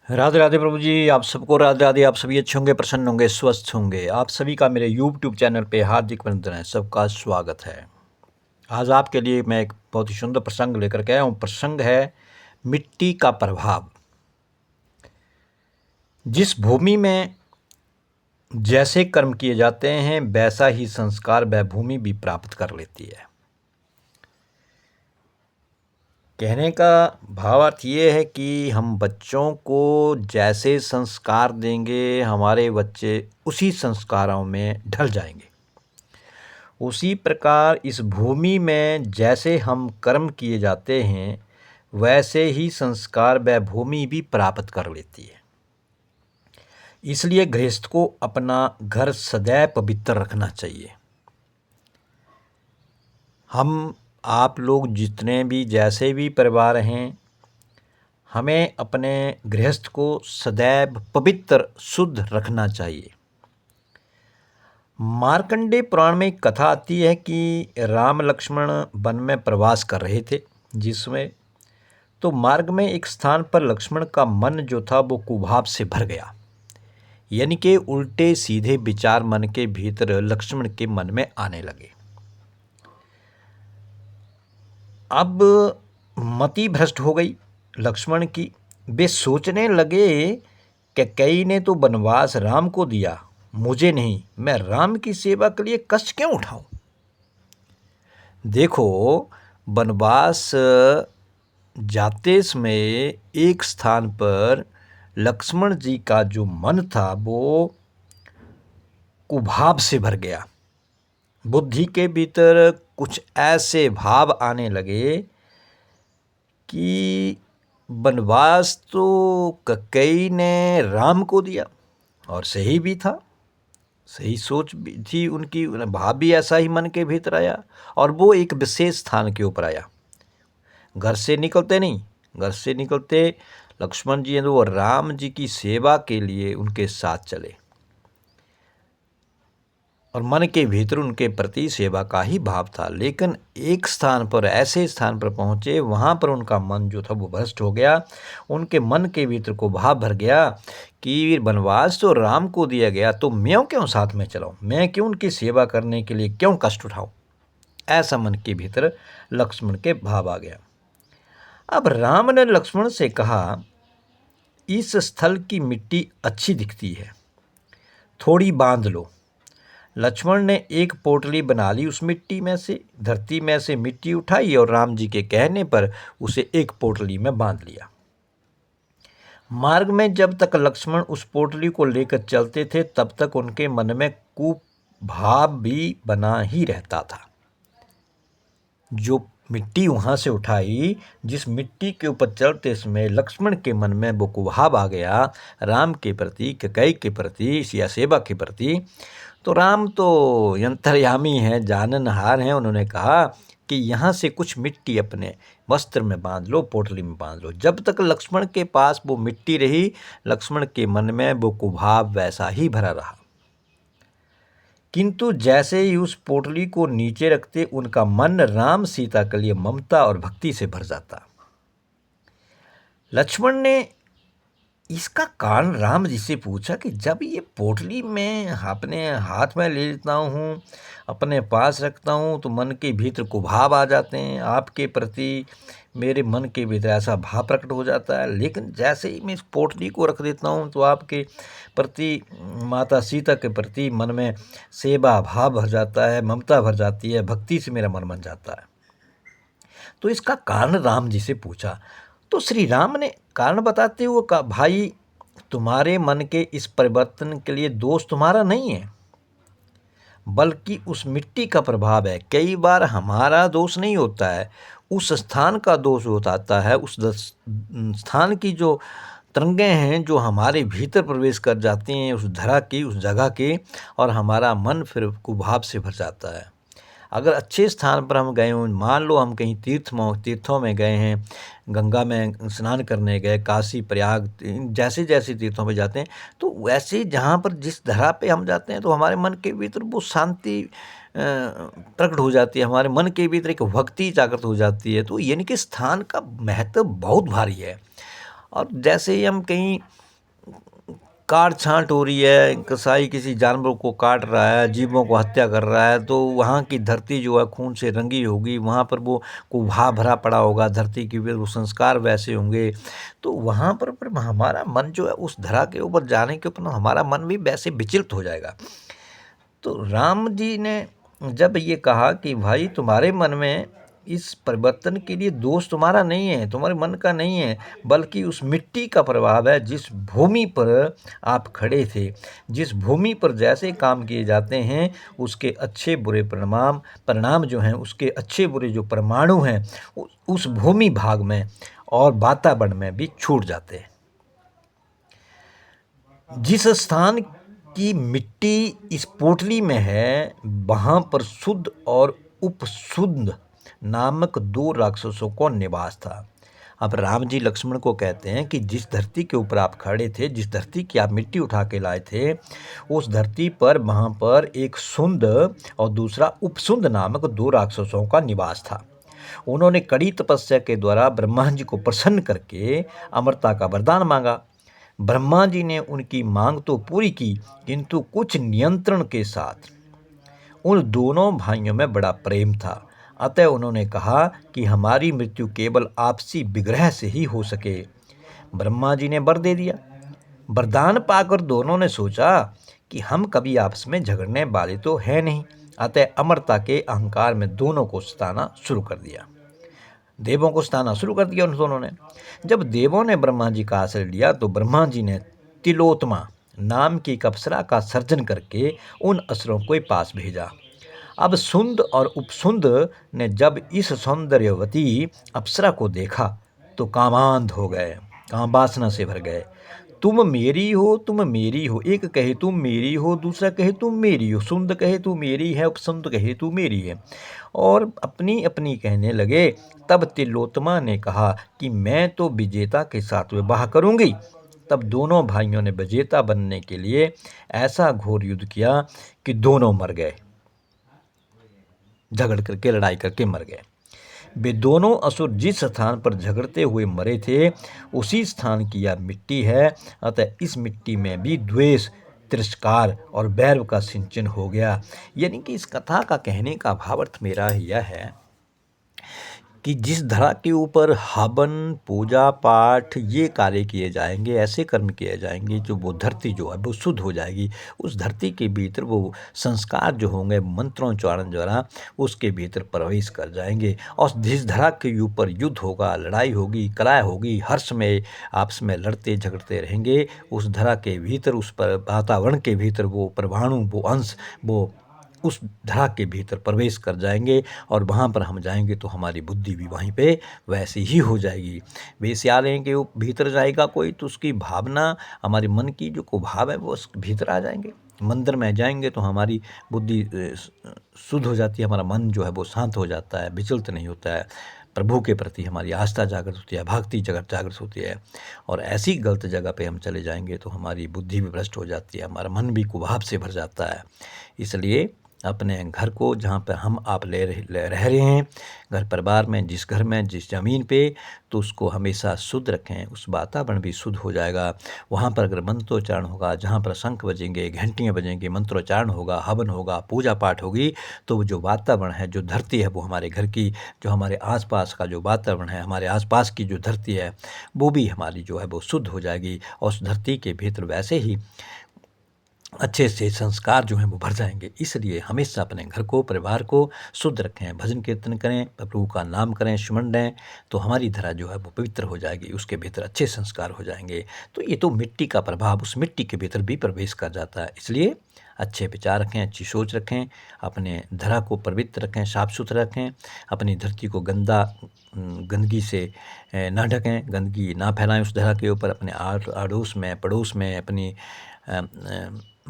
राधे राधे प्रभु जी, आप सबको राधे राधे। आप सभी अच्छे होंगे, प्रसन्न होंगे, स्वस्थ होंगे। आप सभी का मेरे यूट्यूब चैनल पे हार्दिक वंदन है, सबका स्वागत है। आज आपके लिए मैं एक बहुत ही सुंदर प्रसंग लेकर के आया हूँ। प्रसंग है मिट्टी का प्रभाव। जिस भूमि में जैसे कर्म किए जाते हैं वैसा ही संस्कार वह भूमि भी प्राप्त कर लेती है। कहने का भावार्थ ये है कि हम बच्चों को जैसे संस्कार देंगे हमारे बच्चे उसी संस्कारों में ढल जाएंगे। उसी प्रकार इस भूमि में जैसे हम कर्म किए जाते हैं वैसे ही संस्कार वह भूमि भी प्राप्त कर लेती है। इसलिए गृहस्थ को अपना घर सदैव पवित्र रखना चाहिए। हम आप लोग जितने भी जैसे भी परिवार हैं, हमें अपने गृहस्थ को सदैव पवित्र शुद्ध रखना चाहिए। मार्कंडेय पुराण में एक कथा आती है कि राम लक्ष्मण वन में प्रवास कर रहे थे, जिसमें तो मार्ग में एक स्थान पर लक्ष्मण का मन जो था वो कुभाव से भर गया। यानी कि उल्टे सीधे विचार मन के भीतर लक्ष्मण के मन में आने लगे। अब मति भ्रष्ट हो गई लक्ष्मण की। वे सोचने लगे कि कई ने तो वनवास राम को दिया, मुझे नहीं, मैं राम की सेवा के लिए कष्ट क्यों उठाऊं। देखो, वनवास जाते समय एक स्थान पर लक्ष्मण जी का जो मन था वो कुभाव से भर गया। बुद्धि के भीतर कुछ ऐसे भाव आने लगे कि वनवास तो कैकेयी ने राम को दिया, और सही भी था, सही सोच भी थी उनकी, भाव भी ऐसा ही मन के भीतर आया। और वो एक विशेष स्थान के ऊपर आया। घर से निकलते नहीं, घर से निकलते लक्ष्मण जी हैं तो वो राम जी की सेवा के लिए उनके साथ चले, और मन के भीतर उनके प्रति सेवा का ही भाव था। लेकिन एक स्थान पर, ऐसे स्थान पर पहुँचे, वहाँ पर उनका मन जो था वो भ्रष्ट हो गया। उनके मन के भीतर को भाव भर गया कि वनवास तो राम को दिया गया, तो मैं क्यों साथ में चलाऊँ, मैं क्यों उनकी सेवा करने के लिए क्यों कष्ट उठाऊँ। ऐसा मन के भीतर लक्ष्मण के भाव आ गया। अब राम ने लक्ष्मण से कहा, इस स्थल की मिट्टी अच्छी दिखती है, थोड़ी बांध लो। लक्ष्मण ने एक पोटली बना ली, उस मिट्टी में से, धरती में से मिट्टी उठाई और राम जी के कहने पर उसे एक पोटली में बांध लिया। मार्ग में जब तक लक्ष्मण उस पोटली को लेकर चलते थे तब तक उनके मन में कुभाव भी बना ही रहता था। जो मिट्टी वहाँ से उठाई, जिस मिट्टी के ऊपर चलते समय लक्ष्मण के मन में वो कुभाव आ गया राम के प्रति, कैकेयी के प्रति या सेवा के प्रति, तो राम तो अंतर्यामी हैं, जाननहार हैं। उन्होंने कहा कि यहाँ से कुछ मिट्टी अपने वस्त्र में बांध लो, पोटली में बांध लो। जब तक लक्ष्मण के पास वो मिट्टी रही, लक्ष्मण के मन में वो कुभाव वैसा ही भरा रहा। किंतु जैसे ही उस पोटली को नीचे रखते उनका मन राम सीता के लिए ममता और भक्ति से भर जाता। लक्ष्मण ने इसका कारण राम जी से पूछा कि जब ये पोटली मैं अपने हाथ में ले लेता हूँ, अपने पास रखता हूँ, तो मन के भीतर कुभाव आ जाते हैं, आपके प्रति मेरे मन के भीतर ऐसा भाव प्रकट हो जाता है। लेकिन जैसे ही मैं इस पोटली को रख देता हूँ तो आपके प्रति, माता सीता के प्रति मन में सेवा भाव भर जाता है, ममता भर जाती है, भक्ति से मेरा मन बन जाता है। तो इसका कारण राम जी से पूछा। तो श्री राम ने कारण बताते हुए कहा, भाई तुम्हारे मन के इस परिवर्तन के लिए दोष तुम्हारा नहीं है, बल्कि उस मिट्टी का प्रभाव है। कई बार हमारा दोष नहीं होता है, उस स्थान का दोष होता है। उस स्थान की जो तरंगें हैं जो हमारे भीतर प्रवेश कर जाती हैं, उस धरा की, उस जगह की, और हमारा मन फिर कुभाव से भर जाता है। अगर अच्छे स्थान पर हम गए हों, मान लो हम कहीं तीर्थों में गए हैं, गंगा में स्नान करने गए, काशी प्रयाग जैसे जैसे तीर्थों पे जाते हैं, तो वैसे जहाँ पर जिस धरा पे हम जाते हैं तो हमारे मन के भीतर वो शांति प्रकट हो जाती है, हमारे मन के भीतर एक भक्ति जागृत हो जाती है। तो यानी कि स्थान का महत्व बहुत भारी है। और जैसे ही हम कहीं काट छांट हो रही है, कसाई किसी जानवर को काट रहा है, जीवों को हत्या कर रहा है, तो वहाँ की धरती जो है खून से रंगी होगी, वहाँ पर वो कुहा भरा पड़ा होगा धरती की, फिर वो संस्कार वैसे होंगे। तो वहाँ पर हमारा मन जो है उस धरा के ऊपर जाने के ऊपर हमारा मन भी वैसे विचलित हो जाएगा। तो राम जी ने जब ये कहा कि भाई तुम्हारे मन में इस परिवर्तन के लिए दोष तुम्हारा नहीं है, तुम्हारे मन का नहीं है, बल्कि उस मिट्टी का प्रभाव है जिस भूमि पर आप खड़े थे। जिस भूमि पर जैसे काम किए जाते हैं उसके अच्छे बुरे परिणाम परिणाम जो हैं, उसके अच्छे बुरे जो परमाणु हैं उस भूमि भाग में और वातावरण में भी छूट जाते हैं। जिस स्थान की मिट्टी इस पोटली में है वहाँ पर शुद्ध और उपशुद्ध नामक दो राक्षसों को निवास था। अब राम जी लक्ष्मण को कहते हैं कि जिस धरती के ऊपर आप खड़े थे, जिस धरती की आप मिट्टी उठा के लाए थे, उस धरती पर वहाँ पर एक शुंड और दूसरा उपशुंड नामक दो राक्षसों का निवास था। उन्होंने कड़ी तपस्या के द्वारा ब्रह्मा जी को प्रसन्न करके अमरता का वरदान मांगा। ब्रह्मा जी ने उनकी मांग तो पूरी की, किंतु कुछ नियंत्रण के साथ। उन दोनों भाइयों में बड़ा प्रेम था, अतः उन्होंने कहा कि हमारी मृत्यु केवल आपसी विग्रह से ही हो सके। ब्रह्मा जी ने वर दे दिया। वरदान पाकर दोनों ने सोचा कि हम कभी आपस में झगड़ने वाले तो है नहीं, अतः अमरता के अहंकार में दोनों को सताना शुरू कर दिया। देवों को सताना शुरू कर दिया उन दोनों ने। जब देवों ने ब्रह्मा जी का आश्रय लिया तो ब्रह्मा जी ने तिलोत्तमा नाम की एक अप्सरा का सर्जन करके उन असुरों के पास भेजा। अब सुंद और उपसुंद ने जब इस सौंदर्यवती अप्सरा को देखा तो कामांध हो गए, काम वासना से भर गए। तुम मेरी हो, तुम मेरी हो, एक कहे तुम मेरी हो, दूसरा कहे तुम मेरी हो, सुंद कहे तू मेरी है, उपसुंद कहे तू मेरी है, और अपनी अपनी कहने लगे। तब तिलोत्तमा ने कहा कि मैं तो विजेता के साथ विवाह करूंगी। तब दोनों भाइयों ने विजेता बनने के लिए ऐसा घोर युद्ध किया कि दोनों मर गए, झगड़ करके लड़ाई करके मर गए। वे दोनों असुर जिस स्थान पर झगड़ते हुए मरे थे उसी स्थान की यह मिट्टी है, अतः इस मिट्टी में भी द्वेष, तिरस्कार और वैर का सिंचन हो गया। यानी कि इस कथा का कहने का भावार्थ मेरा यह है कि जिस धरा के ऊपर हवन, पूजा पाठ ये कार्य किए जाएंगे, ऐसे कर्म किए जाएंगे जो वो धरती जो है वो शुद्ध हो जाएगी। उस धरती के भीतर वो संस्कार जो होंगे मंत्रोच्चारण द्वारा उसके भीतर प्रवेश कर जाएंगे, और जिस धरा के ऊपर युद्ध होगा, लड़ाई होगी, कलह होगी, हर समय आपस में लड़ते झगड़ते रहेंगे, उस धरा के भीतर, उस पर वातावरण के भीतर वो परमाणु, वो अंश, वो उस धरा के भीतर प्रवेश कर जाएंगे, और वहाँ पर हम जाएंगे तो हमारी बुद्धि भी वहीं पे वैसी ही हो जाएगी। वेश्यालय के भीतर जाएगा कोई तो उसकी भावना, हमारे मन की जो कुभाव है वो उस भीतर आ जाएंगे। मंदिर में जाएंगे तो हमारी बुद्धि शुद्ध हो जाती है, हमारा मन जो है वो शांत हो जाता है, विचलित नहीं होता है, प्रभु के प्रति हमारी आस्था जागृत होती है, भक्ति जागृत होती है। और ऐसी गलत जगह पे हम चले जाएंगे तो हमारी बुद्धि भी भ्रष्ट हो जाती है, हमारा मन भी कुभाव से भर जाता है। इसलिए अपने घर को, जहाँ पर हम आप रह रहे हैं, घर परिवार में, जिस घर में, जिस ज़मीन पे, तो उसको हमेशा शुद्ध रखें, उस वातावरण भी शुद्ध हो जाएगा। वहाँ पर अगर मंत्रोच्चारण होगा, जहाँ पर शंख बजेंगे, घंटियाँ बजेंगी, मंत्रोच्चारण होगा, हवन होगा, पूजा पाठ होगी, तो जो वातावरण है, जो धरती है, वो हमारे घर की, जो हमारे आसपास का जो वातावरण है, हमारे आसपास की जो धरती है, वो भी हमारी जो है वो शुद्ध हो जाएगी, और उस धरती के भीतर वैसे ही अच्छे से संस्कार जो हैं वो भर जाएंगे। इसलिए हमेशा अपने घर को, परिवार को शुद्ध रखें, भजन कीर्तन करें, प्रभु का नाम करें, सुमन दें, तो हमारी धरा जो है वो पवित्र हो जाएगी, उसके भीतर अच्छे संस्कार हो जाएंगे। तो ये तो मिट्टी का प्रभाव उस मिट्टी के भीतर भी प्रवेश कर जाता है। इसलिए अच्छे विचार रखें, अच्छी सोच रखें, अपने धरा को पवित्र रखें, साफ सुथरा रखें, अपनी धरती को गंदगी से ना ढकें, गंदगी ना फैलाएं उस धरा के ऊपर। अपने अड़ोस में, पड़ोस में, अपनी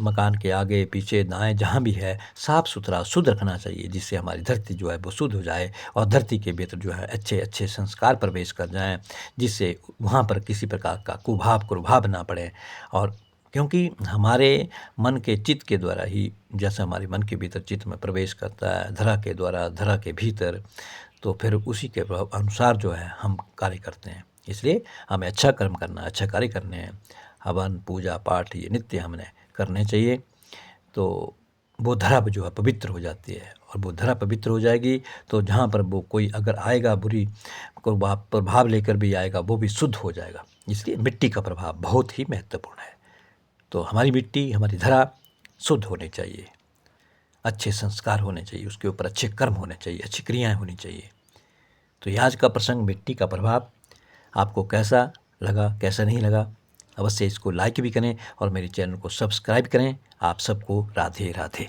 मकान के आगे पीछे दाएं जहाँ भी है साफ़ सुथरा शुद्ध रखना चाहिए, जिससे हमारी धरती जो है वो शुद्ध हो जाए, और धरती के भीतर जो है अच्छे अच्छे संस्कार प्रवेश कर जाएं, जिससे वहाँ पर किसी प्रकार का कुभाव ना पड़े। और क्योंकि हमारे मन के चित्त के द्वारा ही, जैसे हमारे मन के भीतर चित्त में प्रवेश करता है धरा के द्वारा, धरा के भीतर, तो फिर उसी के अनुसार जो है हम कार्य करते हैं। इसलिए हमें अच्छा कर्म करना, अच्छा कार्य करने हैं। हवन, पूजा पाठ ये नित्य हमने करने चाहिए। तो वो धरा जो है पवित्र हो जाती है, और वो धरा पवित्र हो जाएगी तो जहाँ पर वो कोई अगर आएगा बुरी को प्रभाव लेकर भी आएगा, वो भी शुद्ध हो जाएगा। इसलिए मिट्टी का प्रभाव बहुत ही महत्वपूर्ण है। तो हमारी मिट्टी, हमारी धरा शुद्ध होनी चाहिए, अच्छे संस्कार होने चाहिए, उसके ऊपर अच्छे कर्म होने चाहिए, अच्छी क्रियाएं होनी चाहिए। तो ये आज का प्रसंग मिट्टी का प्रभाव आपको कैसा लगा, कैसा नहीं लगा, अवश्य इसको लाइक भी करें और मेरे चैनल को सब्सक्राइब करें। आप सबको राधे राधे।